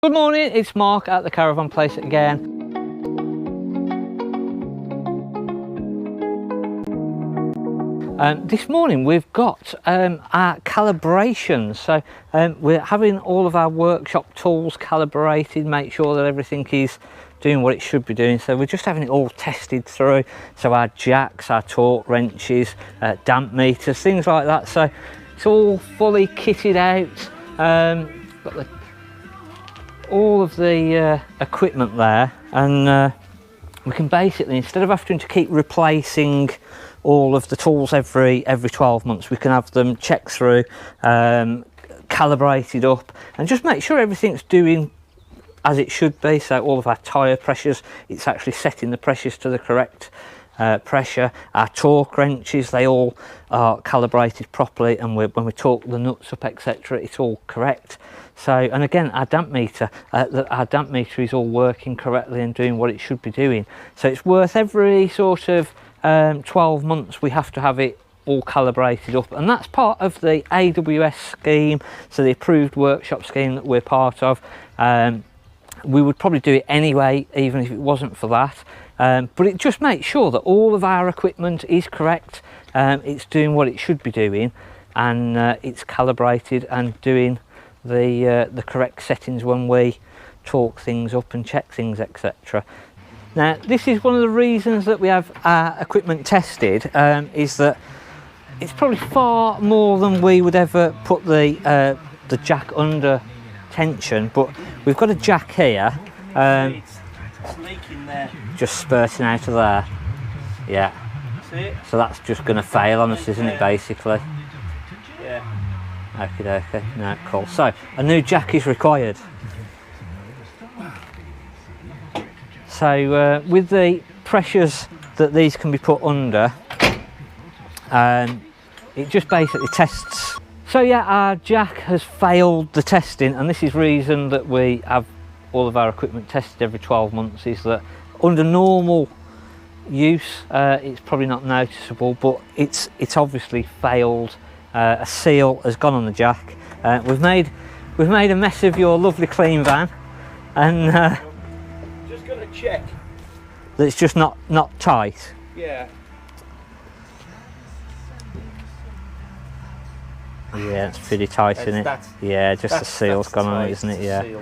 Good morning, it's Mark at the Caravan Place again. This morning we've got our calibrations, so we're having all of our workshop tools calibrated, make sure that everything is doing what it should be doing. So we're just having it all tested through, so our jacks, our torque wrenches, damp meters, things like that. So it's all fully kitted out. Got all of the equipment there, and we can basically, instead of having to keep replacing all of the tools every 12 months, we can have them checked through, calibrated up, and just make sure everything's doing as it should be. So all of our tyre pressures, it's actually setting the pressures to the correct pressure. Our torque wrenches, they all are calibrated properly, and when we torque the nuts up, etc., it's all correct. So, and again, our damp meter is all working correctly and doing what it should be doing. So it's worth every sort of 12 months we have to have it all calibrated up, and that's part of the AWS scheme, so the approved workshop scheme that we're part of. We would probably do it anyway, even if it wasn't for that. But it just makes sure that all of our equipment is correct, it's doing what it should be doing, and it's calibrated and doing the correct settings when we torque things up and check things, etc. Now, this is one of the reasons that we have our equipment tested, is that it's probably far more than we would ever put the jack under tension, but we've got a jack here, it's leaking there, just spurting out of there. Yeah, so that's just going to fail on us, isn't it, basically? Yeah. Okay, no, cool. So a new jack is required. So with the pressures that these can be put under, it just basically tests. So yeah, our jack has failed the testing, and this is reason that we have all of our equipment tested every 12 months, is that under normal use it's probably not noticeable, but it's obviously failed. A seal has gone on the jack. We've made a mess of your lovely clean van, and just got to check that it's just not tight. Yeah. Yeah, it's pretty tight, isn't it? Yeah, just the seal's gone on it, isn't it? Yeah.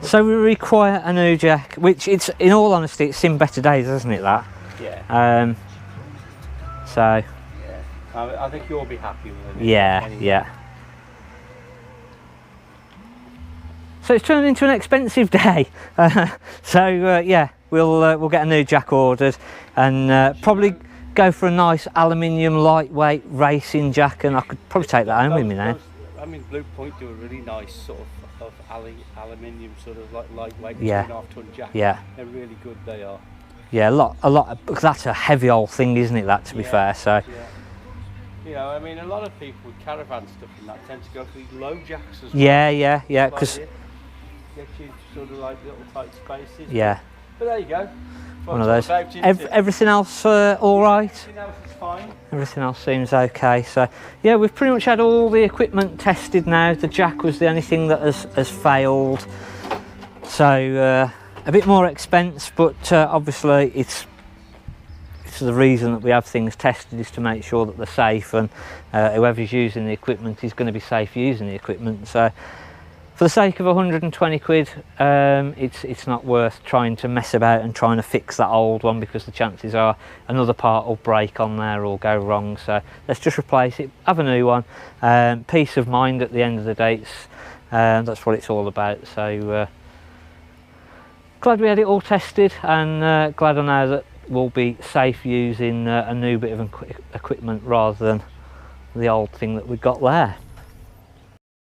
So we require a new jack, which, it's, in all honesty, it's seen better days, hasn't it, that? Yeah. So. I think you'll be happy with it. Yeah, anyway. Yeah. So it's turned into an expensive day. Yeah, we'll get a new jack ordered, and probably go for a nice aluminium lightweight racing jack, and I could probably take that home with me now. I mean, Blue Point do a really nice sort of aluminium sort of like lightweight 2.5 ton jack. Yeah. They're really good, they are. Yeah, a lot. Because that's a heavy old thing, isn't it? That, to be fair. So. Yeah. You know, I mean, a lot of people with caravan stuff and that tend to go for these low jacks as well. Yeah, because get you sort of like little tight spaces. Yeah. But there you go. One of those. Everything else all right? Everything else is fine. Everything else seems okay. So yeah, we've pretty much had all the equipment tested now. The jack was the only thing that has failed. So a bit more expense, but obviously it's the reason that we have things tested, is to make sure that they're safe, and whoever's using the equipment is going to be safe using the equipment. So for the sake of 120 quid, it's not worth trying to mess about and trying to fix that old one, because the chances are another part will break on there or go wrong. So let's just replace it, have a new one. Peace of mind at the end of the day, that's what it's all about. So glad we had it all tested, and glad I know that we'll be safe using a new bit of equipment rather than the old thing that we got there.